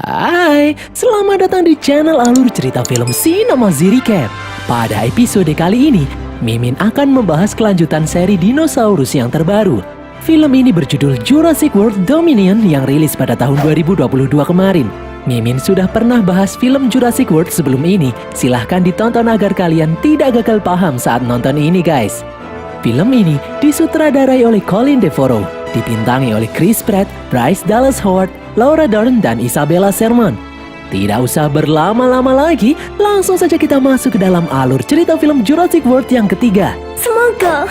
Hai, selamat datang di channel alur cerita film Cinema Recap. Pada episode kali ini, Mimin akan membahas kelanjutan seri dinosaurus yang terbaru. Film ini berjudul Jurassic World Dominion yang rilis pada tahun 2022 kemarin. Mimin sudah pernah bahas film Jurassic World sebelum ini. Silahkan ditonton agar kalian tidak gagal paham saat nonton ini guys. Film ini disutradarai oleh Colin Trevorrow, dibintangi oleh Chris Pratt, Bryce Dallas Howard, Laura Dern, dan Isabella Sermon. Tidak usah berlama-lama lagi, langsung saja kita masuk ke dalam alur cerita film Jurassic World yang ketiga. Semoga.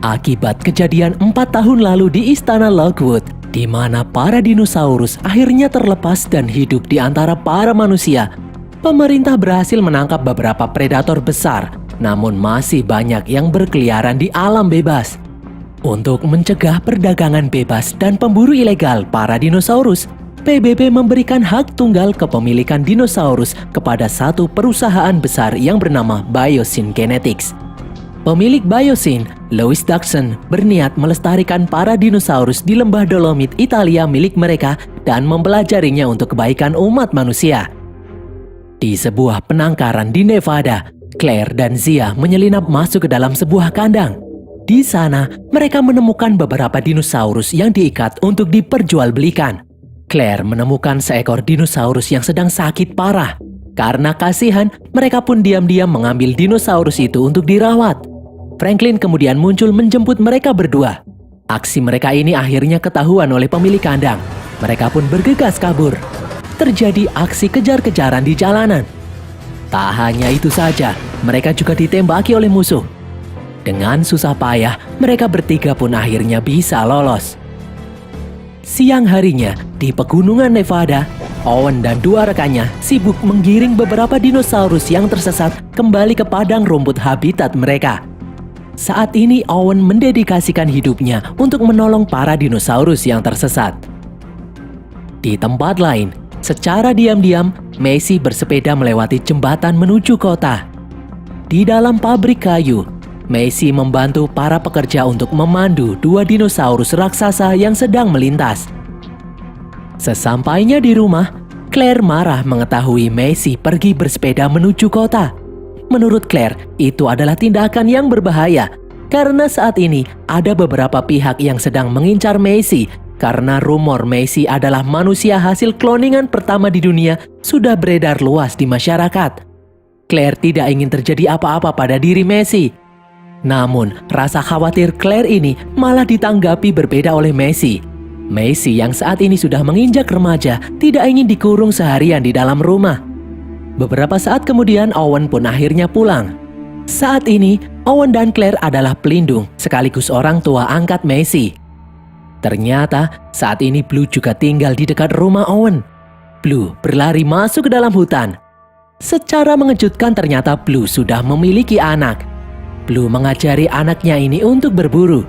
Akibat kejadian 4 tahun lalu di Istana Lockwood, di mana para dinosaurus akhirnya terlepas dan hidup di antara para manusia, pemerintah berhasil menangkap beberapa predator besar, namun masih banyak yang berkeliaran di alam bebas. Untuk mencegah perdagangan bebas dan pemburu ilegal para dinosaurus, PBB memberikan hak tunggal kepemilikan dinosaurus kepada satu perusahaan besar yang bernama Biosyn Genetics. Pemilik Biosyn, Louis Dodson, berniat melestarikan para dinosaurus di lembah Dolomit Italia milik mereka dan mempelajarinya untuk kebaikan umat manusia. Di sebuah penangkaran di Nevada, Claire dan Zia menyelinap masuk ke dalam sebuah kandang. Di sana, mereka menemukan beberapa dinosaurus yang diikat untuk diperjualbelikan. Claire menemukan seekor dinosaurus yang sedang sakit parah. Karena kasihan, mereka pun diam-diam mengambil dinosaurus itu untuk dirawat. Franklin kemudian muncul menjemput mereka berdua. Aksi mereka ini akhirnya ketahuan oleh pemilik kandang. Mereka pun bergegas kabur. Terjadi aksi kejar-kejaran di jalanan. Tak hanya itu saja, mereka juga ditembaki oleh musuh. Dengan susah payah, mereka bertiga pun akhirnya bisa lolos. Siang harinya, di pegunungan Nevada, Owen dan dua rekannya sibuk menggiring beberapa dinosaurus yang tersesat kembali ke padang rumput habitat mereka. Saat ini Owen mendedikasikan hidupnya untuk menolong para dinosaurus yang tersesat. Di tempat lain, secara diam-diam, Macy bersepeda melewati jembatan menuju kota. Di dalam pabrik kayu, Macy membantu para pekerja untuk memandu dua dinosaurus raksasa yang sedang melintas. Sesampainya di rumah, Claire marah mengetahui Macy pergi bersepeda menuju kota. Menurut Claire, itu adalah tindakan yang berbahaya karena saat ini ada beberapa pihak yang sedang mengincar Macy karena rumor Macy adalah manusia hasil kloningan pertama di dunia sudah beredar luas di masyarakat. Claire tidak ingin terjadi apa-apa pada diri Macy. Namun, rasa khawatir Claire ini malah ditanggapi berbeda oleh Macy. Macy yang saat ini sudah menginjak remaja tidak ingin dikurung seharian di dalam rumah. Beberapa saat kemudian Owen pun akhirnya pulang. Saat ini, Owen dan Claire adalah pelindung sekaligus orang tua angkat Macy. Ternyata saat ini Blue juga tinggal di dekat rumah Owen. Blue berlari masuk ke dalam hutan. Secara mengejutkan ternyata Blue sudah memiliki anak. Blue mengajari anaknya ini untuk berburu.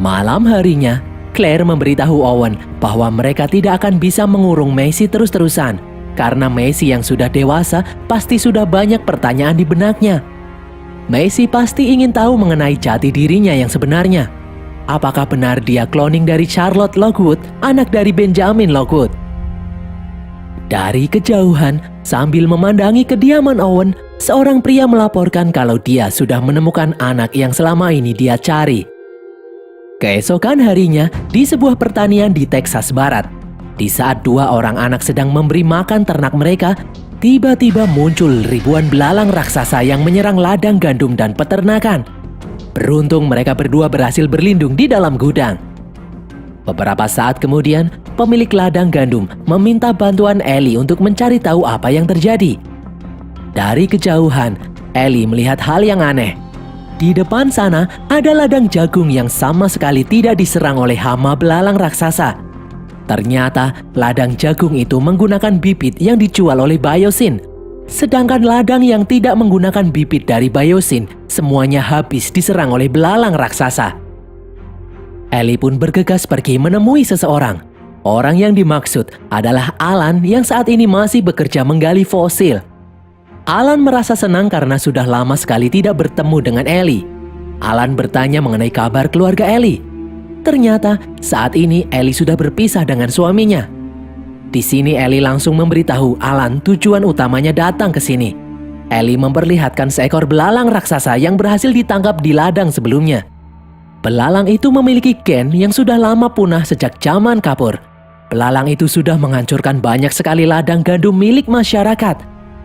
Malam harinya, Claire memberitahu Owen bahwa mereka tidak akan bisa mengurung Macy terus-terusan. Karena Macy yang sudah dewasa pasti sudah banyak pertanyaan di benaknya. Macy pasti ingin tahu mengenai jati dirinya yang sebenarnya. Apakah benar dia cloning dari Charlotte Lockwood, anak dari Benjamin Lockwood? Dari kejauhan, sambil memandangi kediaman Owen, seorang pria melaporkan kalau dia sudah menemukan anak yang selama ini dia cari. Keesokan harinya, di sebuah pertanian di Texas Barat, di saat dua orang anak sedang memberi makan ternak mereka, tiba-tiba muncul ribuan belalang raksasa yang menyerang ladang gandum dan peternakan. Beruntung mereka berdua berhasil berlindung di dalam gudang. Beberapa saat kemudian, pemilik ladang gandum meminta bantuan Ellie untuk mencari tahu apa yang terjadi. Dari kejauhan, Ellie melihat hal yang aneh. Di depan sana ada ladang jagung yang sama sekali tidak diserang oleh hama belalang raksasa. Ternyata ladang jagung itu menggunakan bibit yang dijual oleh Biosyn. Sedangkan ladang yang tidak menggunakan bibit dari Biosyn semuanya habis diserang oleh belalang raksasa. Ellie pun bergegas pergi menemui seseorang. Orang yang dimaksud adalah Alan yang saat ini masih bekerja menggali fosil. Alan merasa senang karena sudah lama sekali tidak bertemu dengan Ellie. Alan bertanya mengenai kabar keluarga Ellie. Ternyata saat ini Ellie sudah berpisah dengan suaminya. Di sini Ellie langsung memberitahu Alan tujuan utamanya datang ke sini. Ellie memperlihatkan seekor belalang raksasa yang berhasil ditangkap di ladang sebelumnya. Belalang itu memiliki gen yang sudah lama punah sejak zaman kapur. Belalang itu sudah menghancurkan banyak sekali ladang gandum milik masyarakat.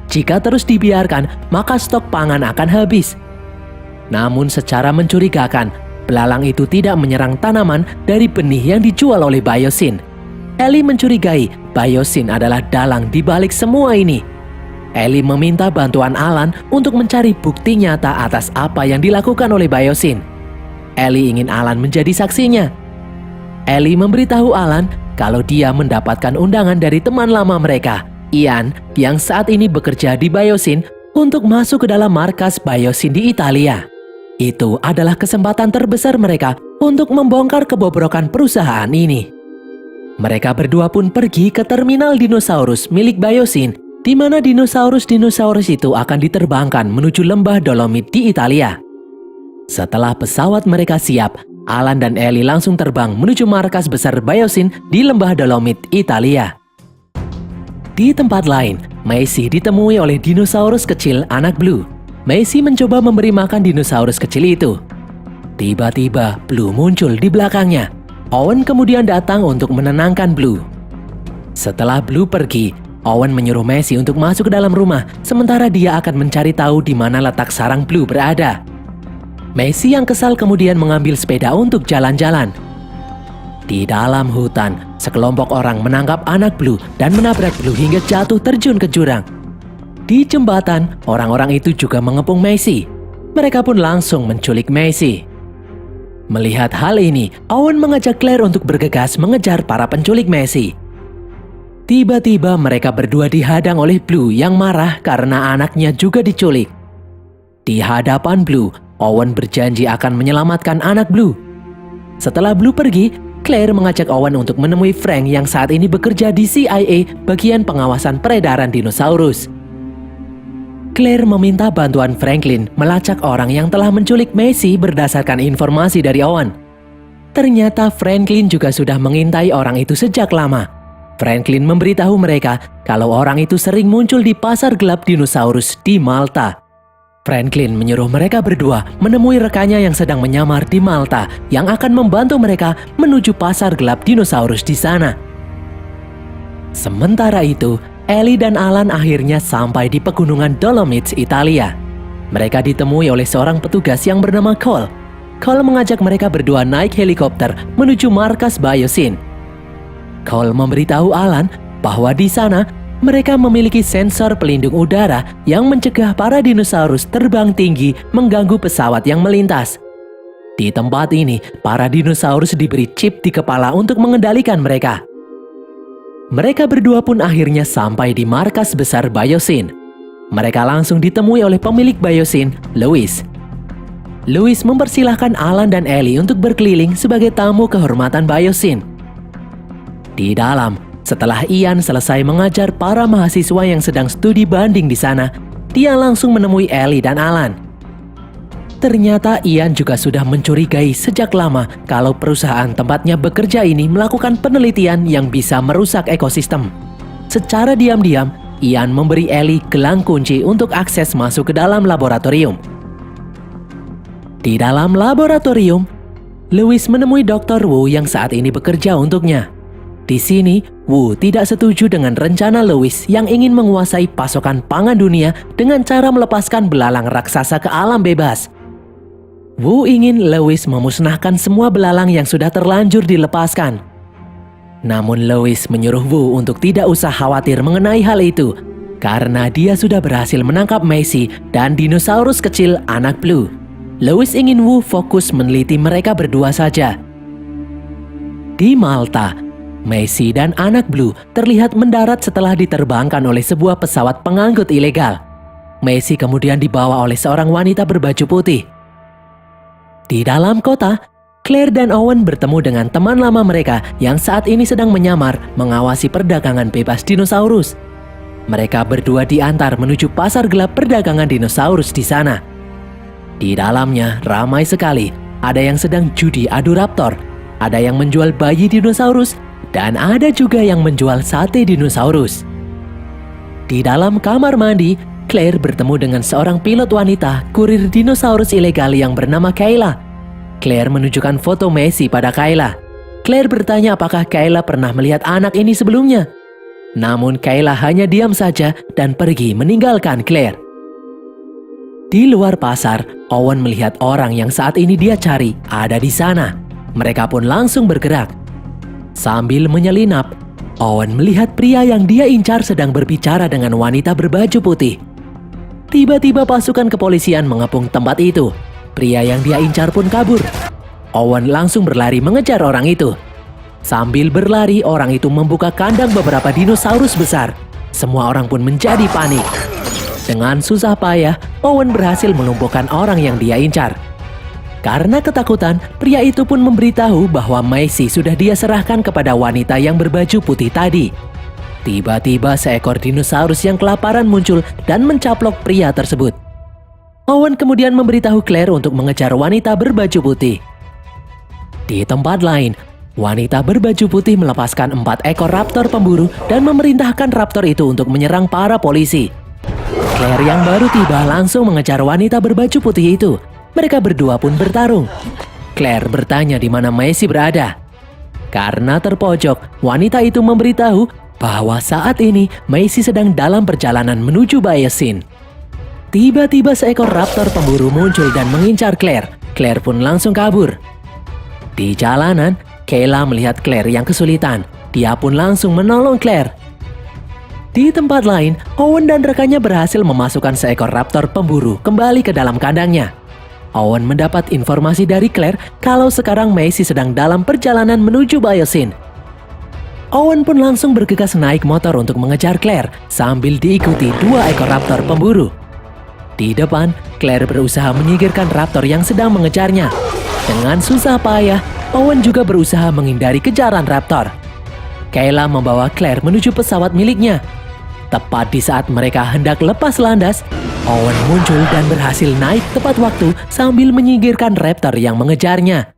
Jika terus dibiarkan, maka stok pangan akan habis. Namun secara mencurigakan, belalang itu tidak menyerang tanaman dari benih yang dijual oleh Biosyn. Ellie mencurigai Biosyn adalah dalang di balik semua ini. Ellie meminta bantuan Alan untuk mencari bukti nyata atas apa yang dilakukan oleh Biosyn. Ellie ingin Alan menjadi saksinya. Ellie memberitahu Alan kalau dia mendapatkan undangan dari teman lama mereka, Ian, yang saat ini bekerja di Biosyn untuk masuk ke dalam markas Biosyn di Italia. Itu adalah kesempatan terbesar mereka untuk membongkar kebobrokan perusahaan ini. Mereka berdua pun pergi ke terminal dinosaurus milik Biosyn, di mana dinosaurus-dinosaurus itu akan diterbangkan menuju lembah Dolomit di Italia. Setelah pesawat mereka siap, Alan dan Ellie langsung terbang menuju markas besar Biosyn di lembah Dolomit, Italia. Di tempat lain, Macy ditemui oleh dinosaurus kecil anak Blue. Macy mencoba memberi makan dinosaurus kecil itu. Tiba-tiba Blue muncul di belakangnya. Owen kemudian datang untuk menenangkan Blue. Setelah Blue pergi, Owen menyuruh Macy untuk masuk ke dalam rumah, sementara dia akan mencari tahu di mana letak sarang Blue berada. Macy yang kesal kemudian mengambil sepeda untuk jalan-jalan. Di dalam hutan, sekelompok orang menangkap anak Blue dan menabrak Blue hingga jatuh terjun ke jurang. Di jembatan, orang-orang itu juga mengepung Macy. Mereka pun langsung menculik Macy. Melihat hal ini, Owen mengajak Claire untuk bergegas mengejar para penculik Macy. Tiba-tiba mereka berdua dihadang oleh Blue yang marah karena anaknya juga diculik. Di hadapan Blue, Owen berjanji akan menyelamatkan anak Blue. Setelah Blue pergi, Claire mengajak Owen untuk menemui Frank yang saat ini bekerja di CIA bagian pengawasan peredaran dinosaurus. Claire meminta bantuan Franklin melacak orang yang telah menculik Macy berdasarkan informasi dari Owen. Ternyata Franklin juga sudah mengintai orang itu sejak lama. Franklin memberitahu mereka kalau orang itu sering muncul di pasar gelap dinosaurus di Malta. Franklin menyuruh mereka berdua menemui rekannya yang sedang menyamar di Malta yang akan membantu mereka menuju pasar gelap dinosaurus di sana. Sementara itu, Ellie dan Alan akhirnya sampai di pegunungan Dolomites, Italia. Mereka ditemui oleh seorang petugas yang bernama Cole. Cole mengajak mereka berdua naik helikopter menuju markas Biosyn. Cole memberitahu Alan bahwa di sana mereka memiliki sensor pelindung udara yang mencegah para dinosaurus terbang tinggi mengganggu pesawat yang melintas. Di tempat ini, para dinosaurus diberi chip di kepala untuk mengendalikan mereka. Mereka berdua pun akhirnya sampai di markas besar Biosyn. Mereka langsung ditemui oleh pemilik Biosyn, Louis. Louis mempersilahkan Alan dan Ellie untuk berkeliling sebagai tamu kehormatan Biosyn. Di dalam, setelah Ian selesai mengajar para mahasiswa yang sedang studi banding di sana, dia langsung menemui Ellie dan Alan. Ternyata Ian juga sudah mencurigai sejak lama kalau perusahaan tempatnya bekerja ini melakukan penelitian yang bisa merusak ekosistem. Secara diam-diam, Ian memberi Ellie gelang kunci untuk akses masuk ke dalam laboratorium. Di dalam laboratorium, Louis menemui Dr. Wu yang saat ini bekerja untuknya. Di sini, Wu tidak setuju dengan rencana Louis yang ingin menguasai pasokan pangan dunia dengan cara melepaskan belalang raksasa ke alam bebas. Wu ingin Louis memusnahkan semua belalang yang sudah terlanjur dilepaskan. Namun Louis menyuruh Wu untuk tidak usah khawatir mengenai hal itu, karena dia sudah berhasil menangkap Macy dan dinosaurus kecil anak Blue. Louis ingin Wu fokus meneliti mereka berdua saja. Di Malta, Macy dan anak Blue terlihat mendarat setelah diterbangkan oleh sebuah pesawat pengangkut ilegal. Macy kemudian dibawa oleh seorang wanita berbaju putih. Di dalam kota, Claire dan Owen bertemu dengan teman lama mereka yang saat ini sedang menyamar mengawasi perdagangan bebas dinosaurus. Mereka berdua diantar menuju pasar gelap perdagangan dinosaurus di sana. Di dalamnya ramai sekali. Ada yang sedang judi adu raptor, ada yang menjual bayi dinosaurus, dan ada juga yang menjual sate dinosaurus. Di dalam kamar mandi, Claire bertemu dengan seorang pilot wanita kurir dinosaurus ilegal yang bernama Kayla. Claire menunjukkan foto Macy pada Kayla. Claire bertanya apakah Kayla pernah melihat anak ini sebelumnya. Namun Kayla hanya diam saja dan pergi meninggalkan Claire. Di luar pasar, Owen melihat orang yang saat ini dia cari ada di sana. Mereka pun langsung bergerak. Sambil menyelinap, Owen melihat pria yang dia incar sedang berbicara dengan wanita berbaju putih. Tiba-tiba pasukan kepolisian mengepung tempat itu. Pria yang dia incar pun kabur. Owen langsung berlari mengejar orang itu. Sambil berlari, orang itu membuka kandang beberapa dinosaurus besar. Semua orang pun menjadi panik. Dengan susah payah, Owen berhasil melumpuhkan orang yang dia incar. Karena ketakutan, pria itu pun memberitahu bahwa Macy sudah dia serahkan kepada wanita yang berbaju putih tadi. Tiba-tiba seekor dinosaurus yang kelaparan muncul dan mencaplok pria tersebut. Owen kemudian memberitahu Claire untuk mengejar wanita berbaju putih. Di tempat lain, wanita berbaju putih melepaskan 4 ekor raptor pemburu dan memerintahkan raptor itu untuk menyerang para polisi. Claire yang baru tiba langsung mengejar wanita berbaju putih itu. Mereka berdua pun bertarung. Claire bertanya di mana Macy berada. Karena terpojok, wanita itu memberitahu bahwa saat ini Macy sedang dalam perjalanan menuju Biosyn. Tiba-tiba seekor raptor pemburu muncul dan mengincar Claire. Claire pun langsung kabur. Di jalanan, Kayla melihat Claire yang kesulitan. Dia pun langsung menolong Claire. Di tempat lain, Owen dan rekannya berhasil memasukkan seekor raptor pemburu kembali ke dalam kandangnya. Owen mendapat informasi dari Claire kalau sekarang Macy sedang dalam perjalanan menuju Biosyn. Owen pun langsung bergegas naik motor untuk mengejar Claire sambil diikuti 2 ekor raptor pemburu. Di depan, Claire berusaha menyingkirkan raptor yang sedang mengejarnya. Dengan susah payah, Owen juga berusaha menghindari kejaran raptor. Kayla membawa Claire menuju pesawat miliknya. Tepat di saat mereka hendak lepas landas, Owen muncul dan berhasil naik tepat waktu sambil menyingkirkan raptor yang mengejarnya.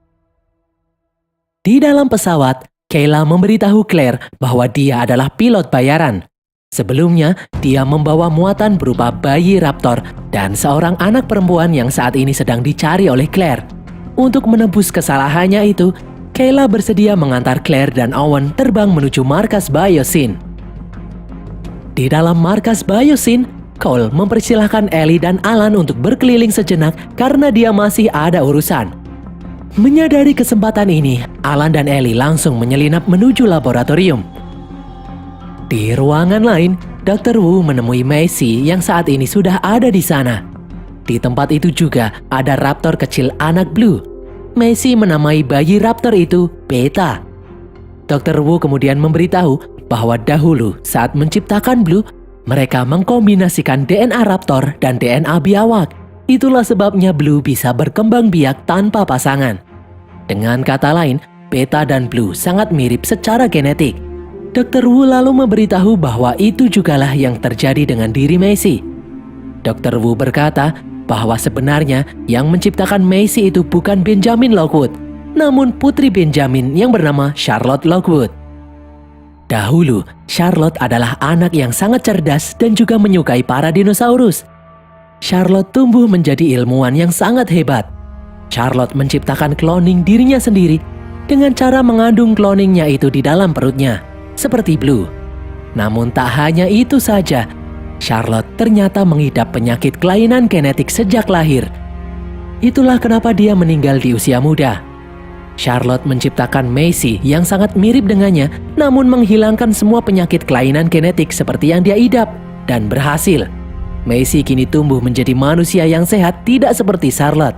Di dalam pesawat, Kayla memberitahu Claire bahwa dia adalah pilot bayaran. Sebelumnya, dia membawa muatan berupa bayi raptor dan seorang anak perempuan yang saat ini sedang dicari oleh Claire. Untuk menebus kesalahannya itu, Kayla bersedia mengantar Claire dan Owen terbang menuju markas Biosyn. Di dalam markas Biosyn, Cole mempersilahkan Ellie dan Alan untuk berkeliling sejenak karena dia masih ada urusan. Menyadari kesempatan ini, Alan dan Ellie langsung menyelinap menuju laboratorium. Di ruangan lain, Dr. Wu menemui Macy yang saat ini sudah ada di sana. Di tempat itu juga ada raptor kecil anak Blue. Macy menamai bayi raptor itu Beta. Dr. Wu kemudian memberitahu bahwa dahulu saat menciptakan Blue, mereka mengkombinasikan DNA raptor dan DNA biawak. Itulah sebabnya Blue bisa berkembang biak tanpa pasangan. Dengan kata lain, Beta dan Blue sangat mirip secara genetik. Dr. Wu lalu memberitahu bahwa itu jugalah yang terjadi dengan diri Macy. Dr. Wu berkata bahwa sebenarnya yang menciptakan Macy itu bukan Benjamin Lockwood, namun putri Benjamin yang bernama Charlotte Lockwood. Dahulu, Charlotte adalah anak yang sangat cerdas dan juga menyukai para dinosaurus. Charlotte tumbuh menjadi ilmuwan yang sangat hebat. Charlotte menciptakan cloning dirinya sendiri dengan cara mengandung cloningnya itu di dalam perutnya, seperti Blue. Namun tak hanya itu saja, Charlotte ternyata mengidap penyakit kelainan genetik sejak lahir. Itulah kenapa dia meninggal di usia muda. Charlotte menciptakan Macy yang sangat mirip dengannya, namun menghilangkan semua penyakit kelainan genetik seperti yang dia idap, dan berhasil. Macy kini tumbuh menjadi manusia yang sehat, tidak seperti Charlotte.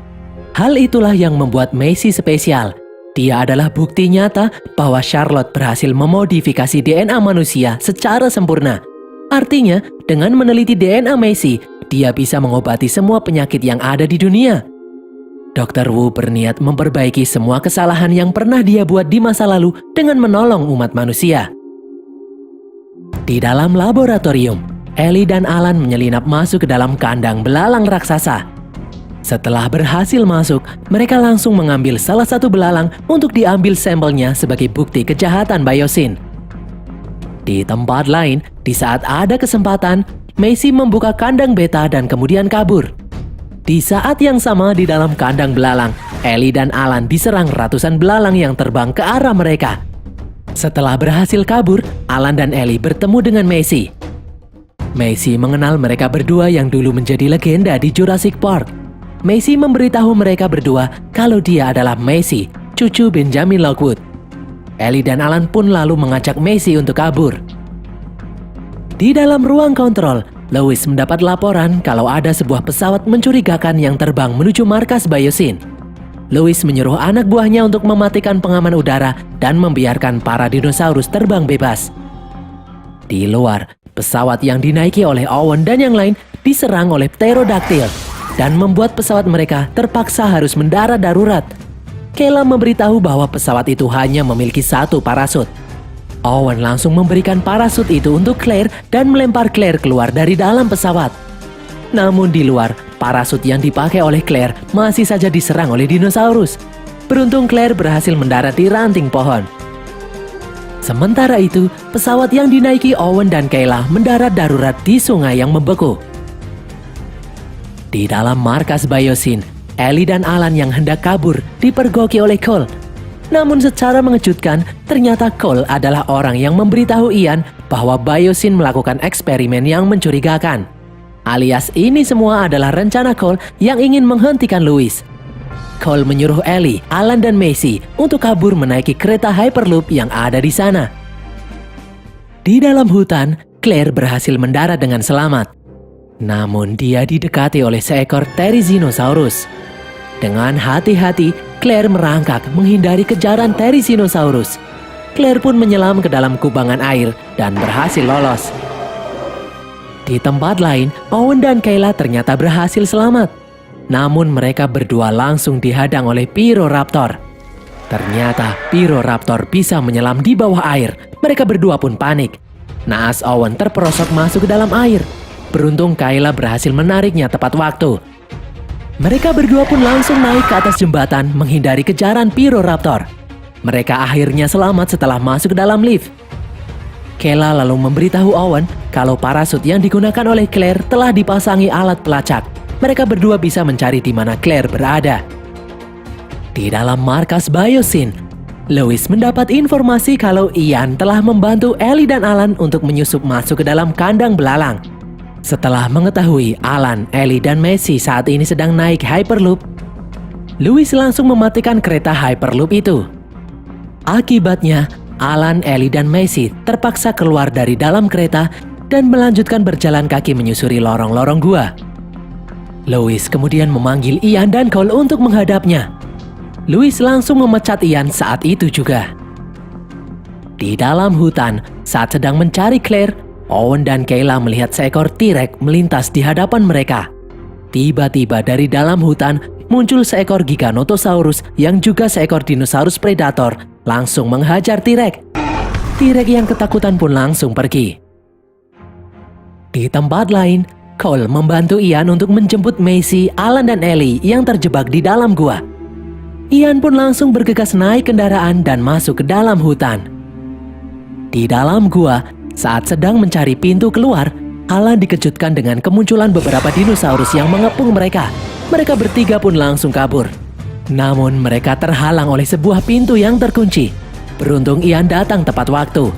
Hal itulah yang membuat Macy spesial. Dia adalah bukti nyata bahwa Charlotte berhasil memodifikasi DNA manusia secara sempurna. Artinya, dengan meneliti DNA Macy, dia bisa mengobati semua penyakit yang ada di dunia. Dr. Wu berniat memperbaiki semua kesalahan yang pernah dia buat di masa lalu dengan menolong umat manusia. Di dalam laboratorium, Ellie dan Alan menyelinap masuk ke dalam kandang belalang raksasa. Setelah berhasil masuk, mereka langsung mengambil salah satu belalang untuk diambil sampelnya sebagai bukti kejahatan Biosyn. Di tempat lain, di saat ada kesempatan, Macy membuka kandang beta dan kemudian kabur. Di saat yang sama di dalam kandang belalang, Ellie dan Alan diserang ratusan belalang yang terbang ke arah mereka. Setelah berhasil kabur, Alan dan Ellie bertemu dengan Macy. Macy mengenal mereka berdua yang dulu menjadi legenda di Jurassic Park. Macy memberitahu mereka berdua kalau dia adalah Macy, cucu Benjamin Lockwood. Ellie dan Alan pun lalu mengajak Macy untuk kabur. Di dalam ruang kontrol, Louis mendapat laporan kalau ada sebuah pesawat mencurigakan yang terbang menuju markas Biosyn. Louis menyuruh anak buahnya untuk mematikan pengaman udara dan membiarkan para dinosaurus terbang bebas. Di luar, pesawat yang dinaiki oleh Owen dan yang lain diserang oleh pterodaktil dan membuat pesawat mereka terpaksa harus mendarat darurat. Kayla memberitahu bahwa pesawat itu hanya memiliki satu parasut. Owen langsung memberikan parasut itu untuk Claire dan melempar Claire keluar dari dalam pesawat. Namun di luar, parasut yang dipakai oleh Claire masih saja diserang oleh dinosaurus. Beruntung Claire berhasil mendarat di ranting pohon. Sementara itu, pesawat yang dinaiki Owen dan Kayla mendarat darurat di sungai yang membeku. Di dalam markas Biosyn, Ellie dan Alan yang hendak kabur dipergoki oleh Cole. Namun secara mengejutkan, ternyata Cole adalah orang yang memberitahu Ian bahwa Biosyn melakukan eksperimen yang mencurigakan. Alias ini semua adalah rencana Cole yang ingin menghentikan Louis. Cole menyuruh Ellie, Alan dan Macy untuk kabur menaiki kereta Hyperloop yang ada di sana. Di dalam hutan, Claire berhasil mendarat dengan selamat. Namun dia didekati oleh seekor Therizinosaurus. Dengan hati-hati, Claire merangkak menghindari kejaran Therizinosaurus. Claire pun menyelam ke dalam kubangan air dan berhasil lolos. Di tempat lain, Owen dan Kayla ternyata berhasil selamat. Namun mereka berdua langsung dihadang oleh Pyroraptor. Ternyata Pyroraptor bisa menyelam di bawah air. Mereka berdua pun panik. Naas Owen terperosok masuk ke dalam air. Beruntung Kayla berhasil menariknya tepat waktu. Mereka berdua pun langsung naik ke atas jembatan menghindari kejaran Pyroraptor. Mereka akhirnya selamat setelah masuk ke dalam lift. Kayla lalu memberitahu Owen kalau parasut yang digunakan oleh Claire telah dipasangi alat pelacak. Mereka berdua bisa mencari di mana Claire berada. Di dalam markas Biosyn, Louis mendapat informasi kalau Ian telah membantu Ellie dan Alan untuk menyusup masuk ke dalam kandang belalang. Setelah mengetahui Alan, Ellie, dan Macy saat ini sedang naik Hyperloop, Louis langsung mematikan kereta Hyperloop itu. Akibatnya, Alan, Ellie, dan Macy terpaksa keluar dari dalam kereta dan melanjutkan berjalan kaki menyusuri lorong-lorong gua. Louis kemudian memanggil Ian dan Cole untuk menghadapnya. Louis langsung memecat Ian saat itu juga. Di dalam hutan, saat sedang mencari Claire, Owen dan Kayla melihat seekor T-Rex melintas di hadapan mereka. Tiba-tiba dari dalam hutan muncul seekor Giganotosaurus yang juga seekor dinosaurus predator langsung menghajar T-Rex. T-Rex yang ketakutan pun langsung pergi. Di tempat lain, Cole membantu Ian untuk menjemput Macy, Alan, dan Ellie yang terjebak di dalam gua. Ian pun langsung bergegas naik kendaraan dan masuk ke dalam hutan. Di dalam gua, saat sedang mencari pintu keluar, Alan dikejutkan dengan kemunculan beberapa dinosaurus yang mengepung mereka. Mereka bertiga pun langsung kabur. Namun mereka terhalang oleh sebuah pintu yang terkunci. Beruntung Ian datang tepat waktu.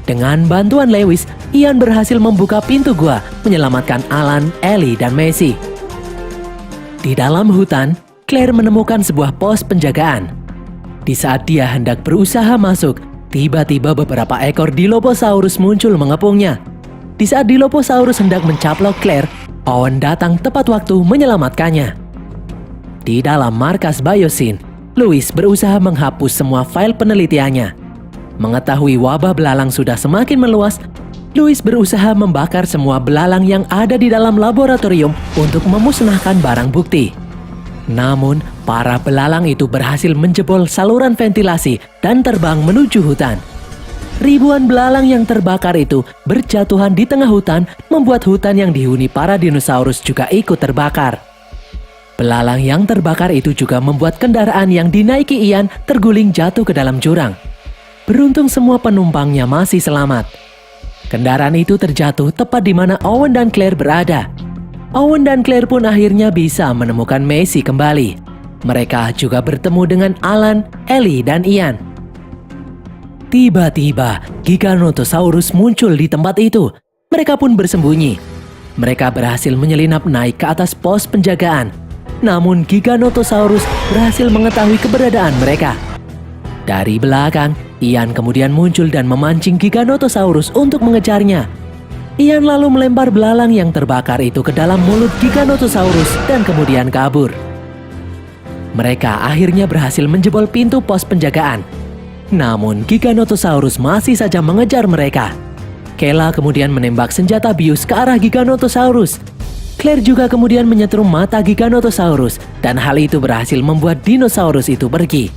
Dengan bantuan Lewis, Ian berhasil membuka pintu gua, menyelamatkan Alan, Ellie, dan Macy. Di dalam hutan, Claire menemukan sebuah pos penjagaan. Di saat dia hendak berusaha masuk, tiba-tiba beberapa ekor Dilophosaurus muncul mengepungnya. Di saat Dilophosaurus hendak mencaplok Claire, Owen datang tepat waktu menyelamatkannya. Di dalam markas Biosyn, Louis berusaha menghapus semua file penelitiannya. Mengetahui wabah belalang sudah semakin meluas, Louis berusaha membakar semua belalang yang ada di dalam laboratorium untuk memusnahkan barang bukti. Namun, para belalang itu berhasil menjebol saluran ventilasi dan terbang menuju hutan. Ribuan belalang yang terbakar itu berjatuhan di tengah hutan, membuat hutan yang dihuni para dinosaurus juga ikut terbakar. Belalang yang terbakar itu juga membuat kendaraan yang dinaiki Ian terguling jatuh ke dalam jurang. Beruntung semua penumpangnya masih selamat. Kendaraan itu terjatuh tepat di mana Owen dan Claire berada. Owen dan Claire pun akhirnya bisa menemukan Macy kembali. Mereka juga bertemu dengan Alan, Ellie, dan Ian. Tiba-tiba, Giganotosaurus muncul di tempat itu. Mereka pun bersembunyi. Mereka berhasil menyelinap naik ke atas pos penjagaan. Namun Giganotosaurus berhasil mengetahui keberadaan mereka. Dari belakang, Ian kemudian muncul dan memancing Giganotosaurus untuk mengejarnya. Ian lalu melempar belalang yang terbakar itu ke dalam mulut Giganotosaurus dan kemudian kabur. Mereka akhirnya berhasil menjebol pintu pos penjagaan. Namun Giganotosaurus masih saja mengejar mereka. Kayla kemudian menembak senjata bius ke arah Giganotosaurus. Claire juga kemudian menyetrum mata Giganotosaurus dan hal itu berhasil membuat dinosaurus itu pergi.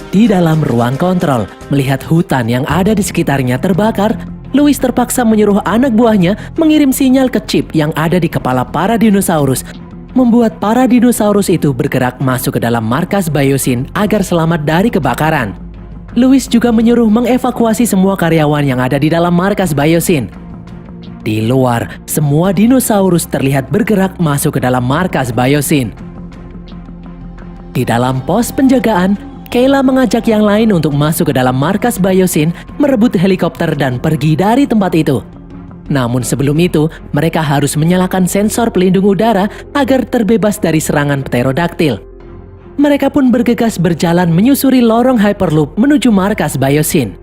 Di dalam ruang kontrol, melihat hutan yang ada di sekitarnya terbakar, Louis terpaksa menyuruh anak buahnya mengirim sinyal ke chip yang ada di kepala para dinosaurus, membuat para dinosaurus itu bergerak masuk ke dalam markas Biosyn agar selamat dari kebakaran. Louis juga menyuruh mengevakuasi semua karyawan yang ada di dalam markas Biosyn. Di luar, semua dinosaurus terlihat bergerak masuk ke dalam markas Biosyn. Di dalam pos penjagaan, Kayla mengajak yang lain untuk masuk ke dalam markas Biosyn, merebut helikopter dan pergi dari tempat itu. Namun sebelum itu, mereka harus menyalakan sensor pelindung udara agar terbebas dari serangan pterodaktil. Mereka pun bergegas berjalan menyusuri lorong Hyperloop menuju markas Biosyn.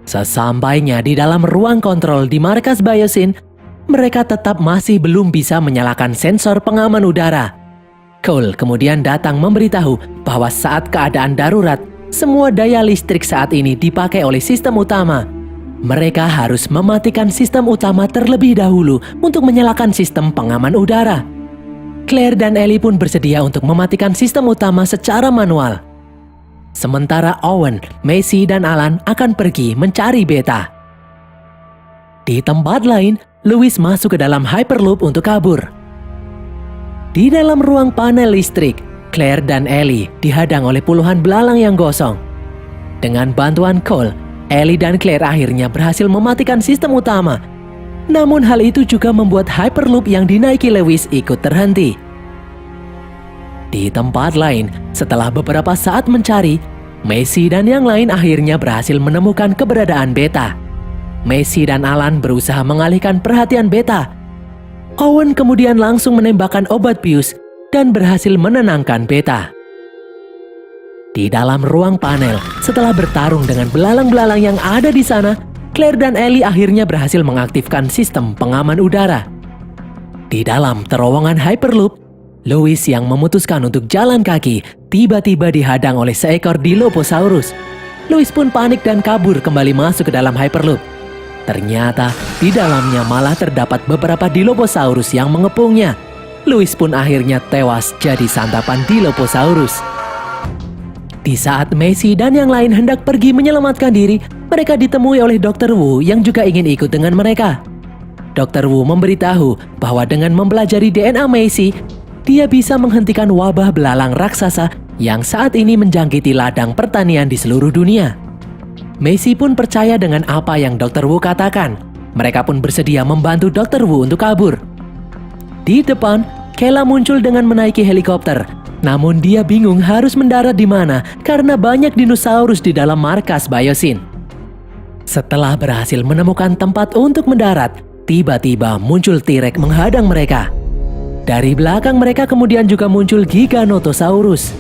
Sesampainya di dalam ruang kontrol di markas Biosyn, mereka tetap masih belum bisa menyalakan sensor pengaman udara. Cole kemudian datang memberitahu bahwa saat keadaan darurat, semua daya listrik saat ini dipakai oleh sistem utama. Mereka harus mematikan sistem utama terlebih dahulu untuk menyalakan sistem pengaman udara. Claire dan Ellie pun bersedia untuk mematikan sistem utama secara manual. Sementara Owen, Macy, dan Alan akan pergi mencari Beta. Di tempat lain, Louis masuk ke dalam Hyperloop untuk kabur. Di dalam ruang panel listrik, Claire dan Ellie dihadang oleh puluhan belalang yang gosong. Dengan bantuan Cole, Ellie dan Claire akhirnya berhasil mematikan sistem utama. Namun hal itu juga membuat Hyperloop yang dinaiki Lewis ikut terhenti. Di tempat lain, setelah beberapa saat mencari, Macy dan yang lain akhirnya berhasil menemukan keberadaan Beta. Macy dan Alan berusaha mengalihkan perhatian Beta. Owen kemudian langsung menembakkan obat bius dan berhasil menenangkan Beta. Di dalam ruang panel, setelah bertarung dengan belalang-belalang yang ada di sana, Claire dan Ellie akhirnya berhasil mengaktifkan sistem pengaman udara. Di dalam terowongan Hyperloop, Louis yang memutuskan untuk jalan kaki tiba-tiba dihadang oleh seekor Dilophosaurus. Louis pun panik dan kabur kembali masuk ke dalam Hyperloop. Ternyata di dalamnya malah terdapat beberapa Dilophosaurus yang mengepungnya. Louis pun akhirnya tewas jadi santapan Dilophosaurus. Di saat Macy dan yang lain hendak pergi menyelamatkan diri, mereka ditemui oleh Dr. Wu yang juga ingin ikut dengan mereka. Dr. Wu memberitahu bahwa dengan mempelajari DNA Macy, dia bisa menghentikan wabah belalang raksasa yang saat ini menjangkiti ladang pertanian di seluruh dunia. Macy pun percaya dengan apa yang Dr. Wu katakan. Mereka pun bersedia membantu Dr. Wu untuk kabur. Di depan, Kayla muncul dengan menaiki helikopter. Namun dia bingung harus mendarat di mana karena banyak dinosaurus di dalam markas Biosyn. Setelah berhasil menemukan tempat untuk mendarat, tiba-tiba muncul T-Rex menghadang mereka. Dari belakang mereka kemudian juga muncul Giganotosaurus.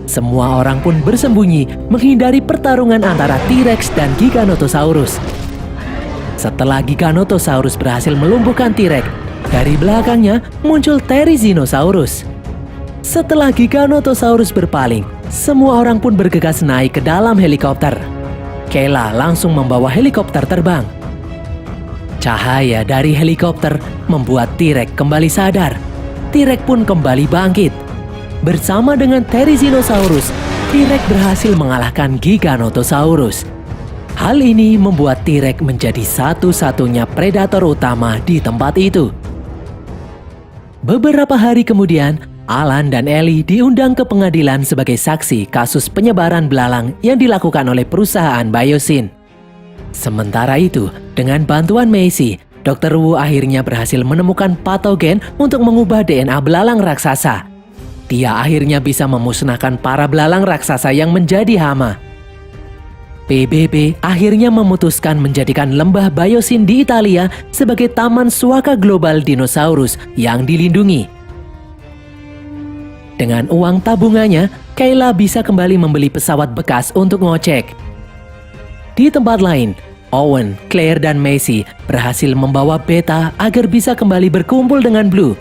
Semua orang pun bersembunyi menghindari pertarungan antara T-Rex dan Giganotosaurus. Setelah Giganotosaurus berhasil melumpuhkan T-Rex, dari belakangnya muncul Therizinosaurus. Setelah Giganotosaurus berpaling, semua orang pun bergegas naik ke dalam helikopter. Kayla langsung membawa helikopter terbang. Cahaya dari helikopter membuat T-Rex kembali sadar. T-Rex pun kembali bangkit. Bersama dengan Therizinosaurus, T-Rex berhasil mengalahkan Giganotosaurus. Hal ini membuat T-Rex menjadi satu-satunya predator utama di tempat itu. Beberapa hari kemudian, Alan dan Ellie diundang ke pengadilan sebagai saksi kasus penyebaran belalang yang dilakukan oleh perusahaan Biosyn. Sementara itu, dengan bantuan Macy, Dr. Wu akhirnya berhasil menemukan patogen untuk mengubah DNA belalang raksasa. Dia akhirnya bisa memusnahkan para belalang raksasa yang menjadi hama. PBB akhirnya memutuskan menjadikan lembah Biosyn di Italia sebagai taman suaka global dinosaurus yang dilindungi. Dengan uang tabungannya, Kayla bisa kembali membeli pesawat bekas untuk ngocek. Di tempat lain, Owen, Claire, dan Macy berhasil membawa Beta agar bisa kembali berkumpul dengan Blue.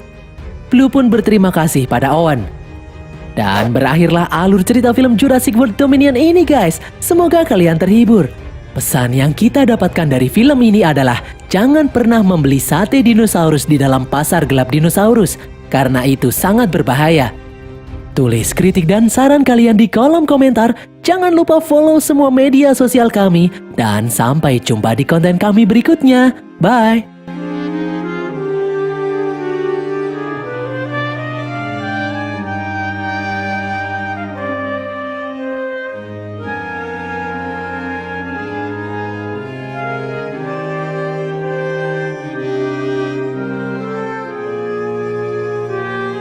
Blue pun berterima kasih pada Owen. Dan berakhirlah alur cerita film Jurassic World Dominion ini guys. Semoga kalian terhibur. Pesan yang kita dapatkan dari film ini adalah jangan pernah membeli sate dinosaurus di dalam pasar gelap dinosaurus, karena itu sangat berbahaya. Tulis kritik dan saran kalian di kolom komentar. Jangan lupa follow semua media sosial kami. Dan sampai jumpa di konten kami berikutnya. Bye!